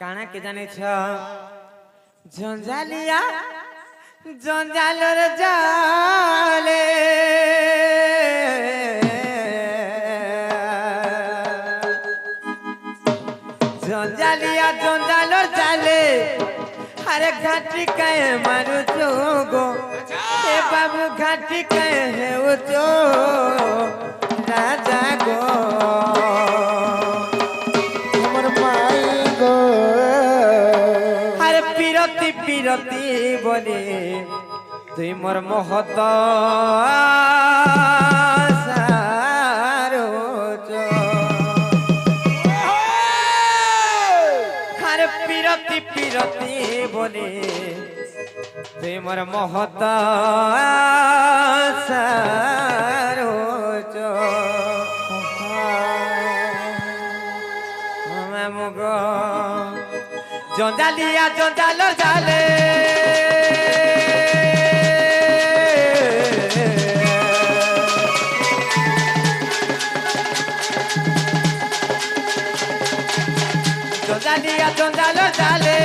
काना के जाने छ जंजालिया जंजालर जाले जंजालिया जंजालर जाले अरे घाटी कहे मारू जोगो ए बाबू घाटी कहे है वो जो राजा गो हमर माई गो अरे पिरती पिरती बोले तुई मोर महत सारो जो अरे पिरती पिरती बोले तुई मोर महत सारो जो मुगो जंजालिया जंजालो जाले जंजालिया जंजालो जाले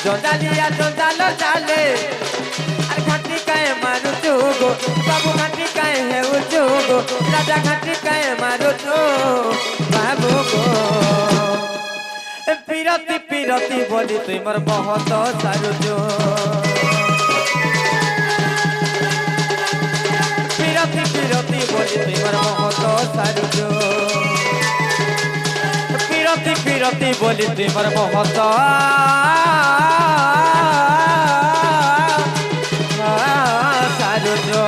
जंजालिया जंजालो जाले अरे घाटी कहे मारू चुगो बाबू घाटी कहे है वो चुगो राजा घाटी कहे मारू चो बाबू गो पिरती पिरती बोली तुई मोर बहुत सारू जो पिरती पिरती बोली तुई मोर बहुत सारू जो पिरती पिरती बोली तुई मोर बहुत सारू जो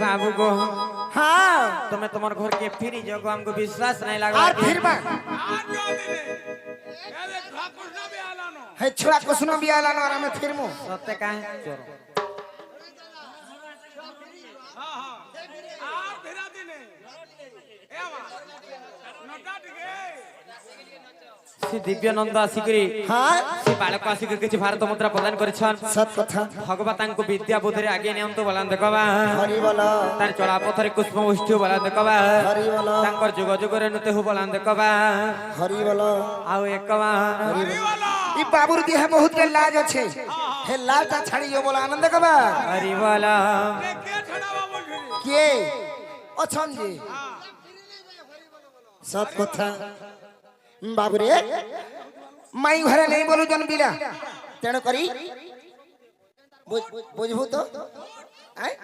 बाबू गो हाँ तुम्हें तुम्हारे घर के फिरी जगह हमको विश्वास नहीं लगा और फिर बा है छोरा कुसनो भी आला ना में फिर मु सत्य काहे चोर श्री दिव्यानंद आसिकरी हाँ श्री बालक आसिक किछि भारत मुद्रा प्रदान करिछन सत कथा भगवतान को विद्या बुद्धि रे आगे नियम तो बलान देखबा हरि बोला तार चला पथरे पुष्प उष्टि बलान देखबा हरि बोला तांकर जुग जुग रे नते हो बलान देखबा हरि बोला आउ एकबा ई बाबूर देह बहुत के लाज अछि हे लाज ता छाड़ी यो बोला आनंद कबा हरि बोला के अछन जी सत कथा बाबू रे माई घरे नहीं बोलू जन बिला तेण करी बुझबू तो आय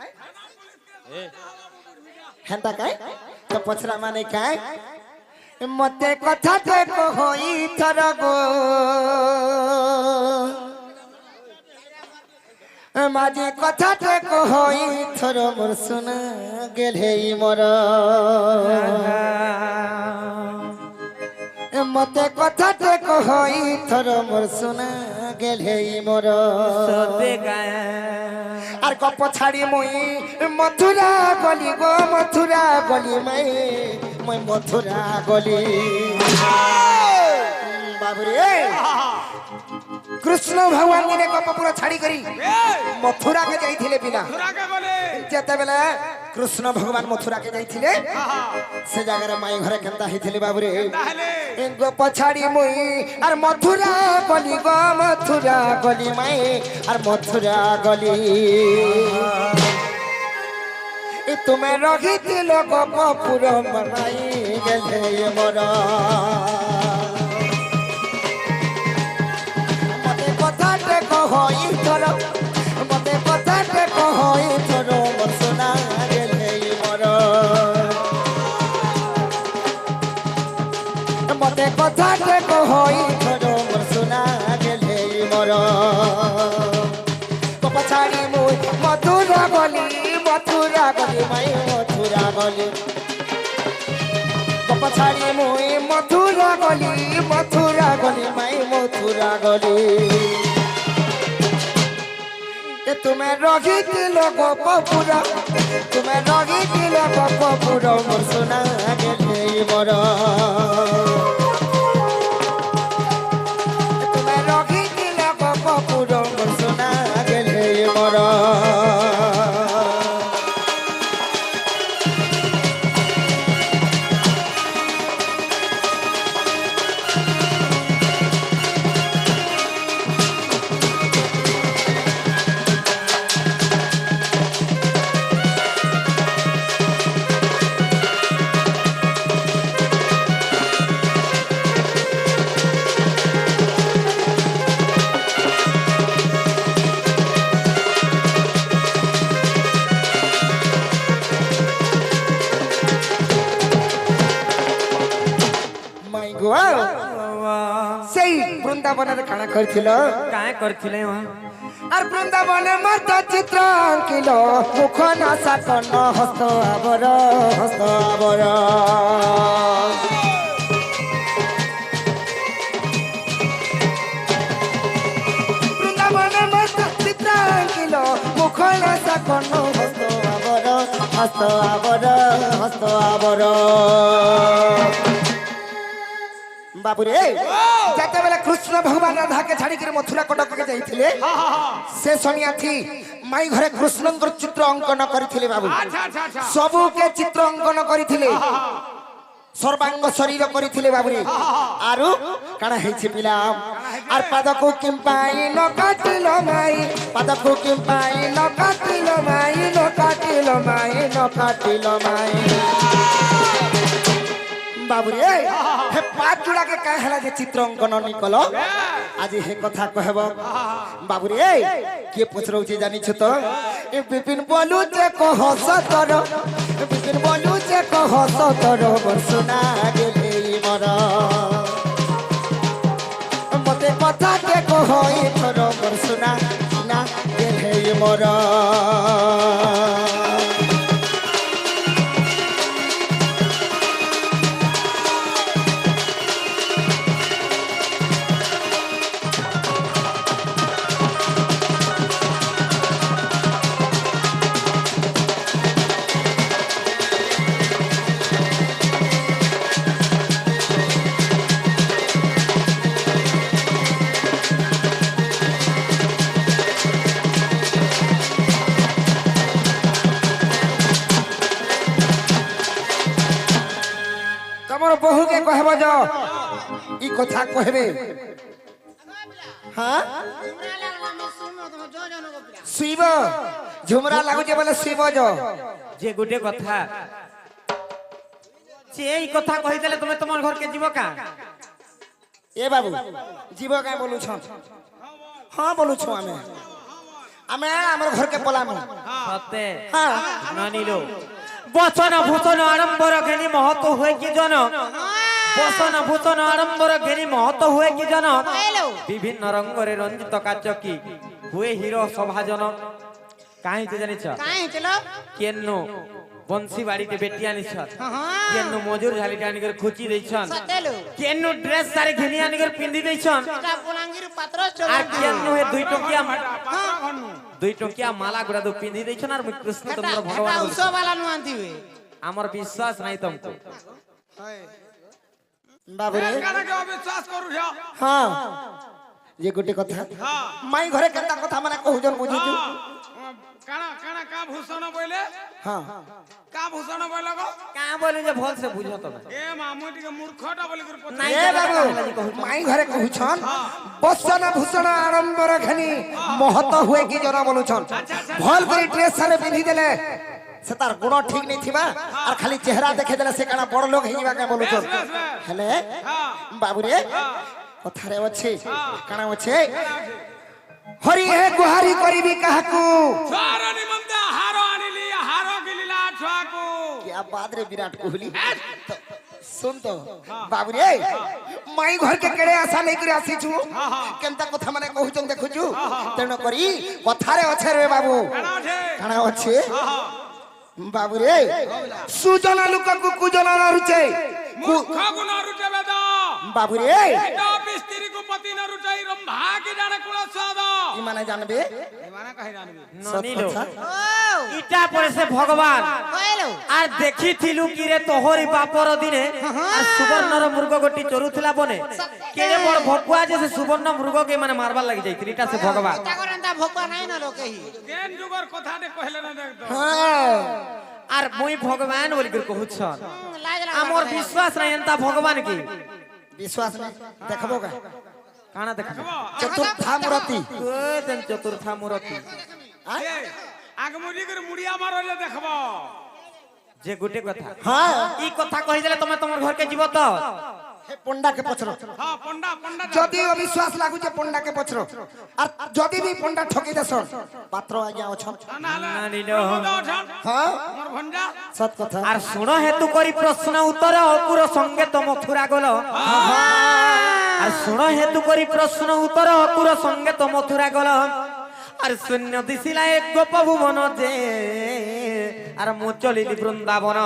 हेंता काय तो पछरा माने काय मते कथा ते होई थर गो माजे कथा ते होई थर मोर सुना गेले मोर मते कथा ते कहई थर मोर सुना गेले मोर सते गाय आर कप छाड़ी मुई मथुरा गली गो मथुरा गली मैं मथुरा गली बाबरे कृष्ण भगवान ने कप पूरा छाड़ी करी मथुरा के जाइथिले बिना जेते बेला कृष्ण भगवान मथुरा के जाइथिले से जगह रे माई घरे केनता हिथिले बाबरे गो पछाड़ी मुई आर मथुरा गली गो मथुरा गली माई आर मथुरा गली ए तुम्हें रखिथिल गपुर मनाई गेले मोर मते कथा ते कहई थर मते कथा ते कहई थर मोर सुना गेले मोर মতে কথাতে কহই থর মোর সোনা গেলে মোর পছাড়ি মুই মথুরা গলি মাই মথুরা গলি পছাড়ি মুই মথুরা গলি মাই মথুরা গলি তুমি রহিছিল গপুরা তুমি রহিছিল গপুর মোর সোনা গেলে মোর তুমি রহিছিল গপুর মোর সোনা গেলে মোর সেই বৃন্দাবনের কানা করছিল কায় করছিলে আর বৃন্দাবনে মত চিত্র আঙ্কিল মুখ নাসা কর্ণ হস্ত আবর বৃন্দাবনে মত চিত্র আঙ্কিল মুখ নাসা কর্ণ হস্ত আবর বাবুরে যেতবেলে কৃষ্ণ ভগবান রাধাকে ছাড়িকি মথুরা কটককে যাইছিলে সে শনিয়াথি মাই ঘরে কৃষ্ণঙ্কর চিত্র অঙ্কন করিଥିଲେ বাবু সবুকে চিত্র অঙ্কন করিଥିଲେ সর্বাঙ্গ শরীর করিଥିଲେ বাবুরে আরু কানা হেইছে পিলাম আর পাদকু কিম্পাই ন কাটিল মাই পাদকু কিম্পাই ন কাটিল মাই বাবুরে হে পাঁচ জোড়াকে কায় হেলা যে চিত্র অঙ্কন নিকল আজি হে কথা কহব বাবুরে কিয়ে পচরৌছি জানিছ তো এ বিপিন বলু যে কহ সতর বিপিন বলু যে কহ সতর বর্ষনা গেলে মর মতে কথা কে কহ এথর বর্ষনা না গেলে মর বহুকে কহব য ই কথা কহবে হ্যাঁ শিব ঝুমরা লাগুছে বলে শিব যে গোটে কথা যে এই কথা কহিদেলে তুমি তোমার ঘরকে ଯିବ কা এ বাবু জীব কাই বলুছ হ্যাঁ বলুছ আমি আমার ঘরকে পলাম সতে হ্যাঁ নানিলো বচন ভূষণ আড়ম্বর ঘেনি মহত হুয়ে কি জন বচন ভূষণ আড়ম্বর ঘেনি মহত হুয়ে কি জন বিভিন্ন রঙরে রঞ্জিত কাচকি হুয়ে হিরো সভাজন কাহিতে জানিছ কেন বংশী বাড়িতে বেটি আনিছন কেন মজুর ঝালিটা আনিকর খুচি দেইছন কেন ড্রেস সারে ঘেনি আনিকর পিন্দি দেইছন আর কেন হে দুই টকিয়া মালা গুড়া দু পিন্দি দেইছন আর কৃষ্ণ তোমরা ভগবান আমার বিশ্বাস নাই তোমকে বাবুরে বিশ্বাস করু হ্যাঁ যে গোটে কথা মাই ঘরে কেনটা কথা মানে কহুজন বুঝিছু কানা কানা কা ভূষণ বইলে হ্যাঁ কা ভূষণ বইলে গো কা বলে যে ভাল সে বুঝো তো এ মামু টিকে মূর্খটা বলি করে পড়া এ বাবু মাই ঘরে কহুছন বসন ভূষণ আড়ম্বর ঘেনি মহত হুয়ে কি জন বলুছন ভাল করে ড্রেস সারে পিন্ধি দেলে সে তার গুণ ঠিক নেই থিবা আর খালি চেহারা দেখে দেলে সে কানা বড় লোক হইবা কে বলুছন হেলে বাবুরে কথারে আছে কানা আছে হরি হে গুহারি করিবি কাহাকু ছারা নিমন্তে হার আনিলি হার গিলিলা ছাকু क्या बात रे विराट कोहली सुन तो बाबू रे माई घर के केड़े आशा नहीं करे आसी छु केनता कथा माने कहू चन देखु छु तेनो करी कथा रे अछे रे बाबू काना अछे बाबू रे सुजना लुक को कुजना न रुचे मूर्ख को न रुचे बेदा बाबू रे एटा स्त्री को पति न रुचाई रंभा के जाने कुला स्वाद ई माने जानबे ई माने कहि जानबे ननिलो इटा परे से भगवान আর দেখিथिलु कि रे तोहरी बापर दिने আর सुवर्णर मृग गोटी चरुथला बने केने बड़ भकुआ जे से सुवर्ण मृग के माने मारबार लागि जाई इटा से भगवान ता करंता भकुआ नाही न लोकेही केन जुगर कथा दे कहले न देख तो हां আর মুই ভগবান বলি করে কহুছ আমার বিশ্বাস নাই এন্তা ভগবান কি विश्वास नहीं देखबो का কানা দেখব चतुर्था मूर्ति কোতেন চতুর্থা মূরতি आगमुरी कर मुड़िया मारले देखबो যে গুটে কথা हां ই কথা কই দিলে তুমি তোমার ঘর के जीव तो हे पंडा के पछरो हां पंडा पंडा जदि अविश्वास लागु जे पंडा के पछरो और जदि भी पंडा ठकी देसन पात्र आज्ञा अछन नानिलो हां मोर भंजा सत कथा আর শুনো হেতু করি প্রশ্ন উত্তর অকুর সঙ্গে তো মথুরা গল আর শুনো হেতু করি প্রশ্ন উত্তর অকুর সঙ্গে তো মথুরা গল আর শূন্য দিছিলা এক গোপ ভুবন যে আর মু চলিলি বৃন্দাবন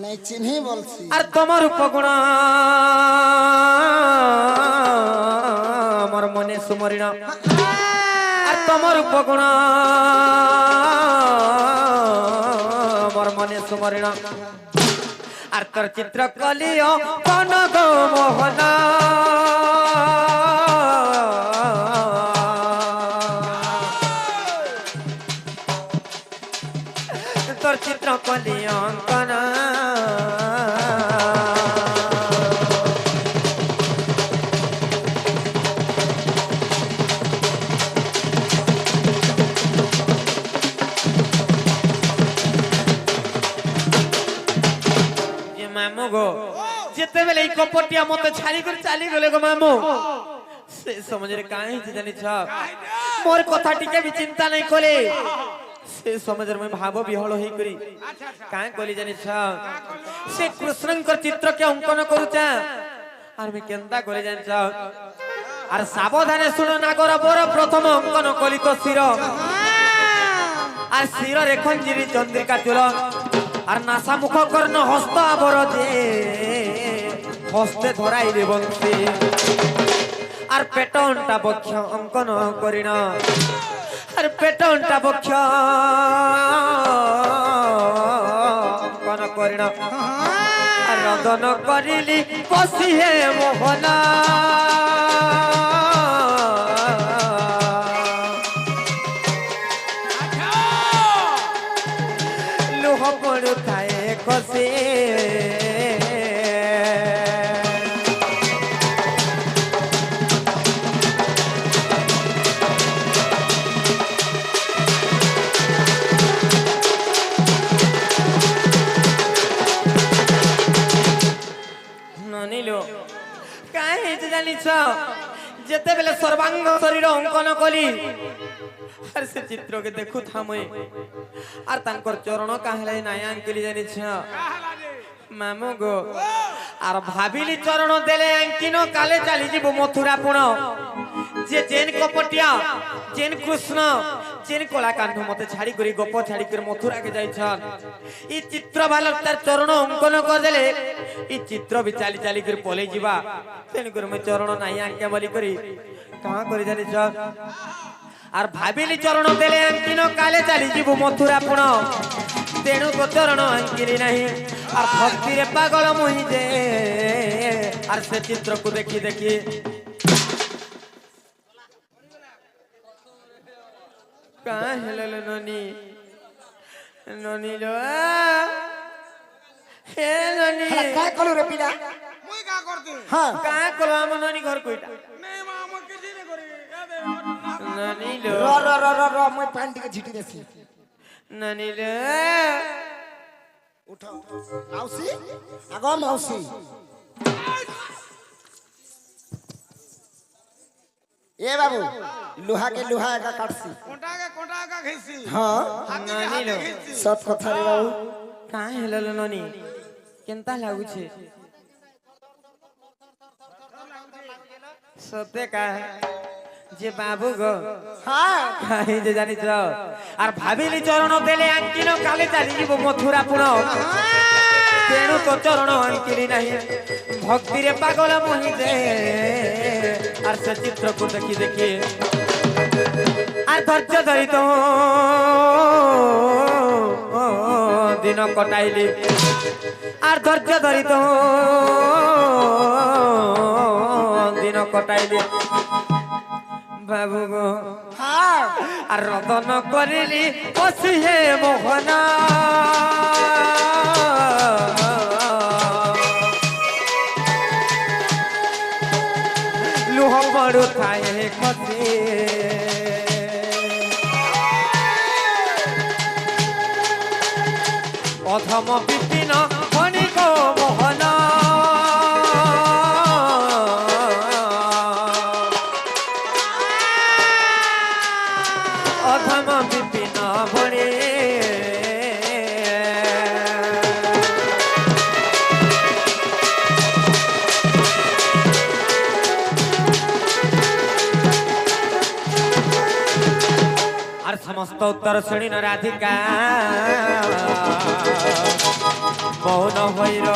नहीं चिन्ही बोलसी আর তোমার উপগুণ আমার মনে সুমরিণ আর তোমার উপগুণ আমার মনে সুমরিণ আর তোর চিত্র কলিও কোন গো মোহন তোর চিত্র কলিও অঙ্কন मामू गो जिते बेले कपटिया मते छाड़ी कर चाली गले गो मामू से समझ रे काहे जे जानि छ मोर कथा टिके भी चिंता नहीं कोले से समझ रे मैं भाव बिहळ होई करी काहे कोली जानि छ से कृष्णकर चित्र के अंकन करूचा আর मैं केंता करे जानि छ আর সাবধানে শুনো নাগর বড় প্রথম অঙ্কন কলি তো শির আর শির রেখন জিরি চন্দ্রিকা চুল আর নাসা মুখ কর্ণ হস্ত আবর যে হস্তে ধরাইলে বংশী আর পেটনটা বক্ষ অঙ্কন করিন আর পেটনটা বক্ষ অঙ্কন করিন আর রদন করিলি বসি হে মোহনা লুহ পড়ুথায় কসে ননিলো কাহে জানিছ যেতে বেলে সর্বাঙ্গ শরীর অঙ্কন কলি আর সে চিত্রকে দেখু থামে আর তাঙ্কর চরণ কাহলে নাই আঙ্কিলি জানিছ মামু গো আর ভাবিলি চরণ দেলে আঙ্কিন কালে চালি যাব মথুরা পুণ যে জেন কপটিয়া জেন কৃষ্ণ জেন কলাকাণ্ড মতে ছাড়ি করি গপ ছাড়ি করে মথুরাকে যাইছন ই চিত্র ভালো তার চরণ অঙ্কন করদেলে ই চিত্র বি চালি চালি করে পলাই যা তেন করে মই চরণ নাই আঙ্কে বলি করি কাঁ করে জানিছ আর ভাবিলি চরণ দেলে আঙ্কিন কালে চালি যাব মথুরা পুণ তেণু গো চরণ আঙ্কিলি নাহি আর ভক্তিরে পাগল মুহি যে আর সে চিত্রকু দেখি দেখি কাঁ হেলল ননি ননি লো হে ননি काय करू रे पिला मुई का करते हां কাঁ কলো আম ননি ঘর কইটা नहीं मां हम किसी ने करी ননি লো र मैं पानी के झिटी देसी ননি লো उठा माउसी आगो माउसी ए बाबू लोहा के लोहा का काटसी कोटा का घिसी हां हाथी के नहीं हाथ लो। घिसी सत कथा रे बाबू কাঁ হেলল ননি কেনতা লাগুছে সত্যি কা যে বাবু গো হ্যাঁ কাহি যে জানিছ আর ভাবিলি চরণ দেলে আঙ্কিন কালে চালি যাব মথুরা পুণ তেণু তো চরণ আঙ্কিলি নাই ভক্তিরে পাগল মোহিতে আর সে চিত্রকু দেখি দেখি আর ধৈর্য ধরি তো দিন কটাইলি আর ধৈর্য ধরি তো দিন কটাইলি বাবু গো হ্যাঁ আর রদন করিলি বসি হে মোহনা লুহ বড়ু থায়ে খসি অধম বিপিন ক্ষণিক মোহনা অধম বিপিন ভরে আর সমস্ত উত্তর শুনি না রাধিকা মৌন হইর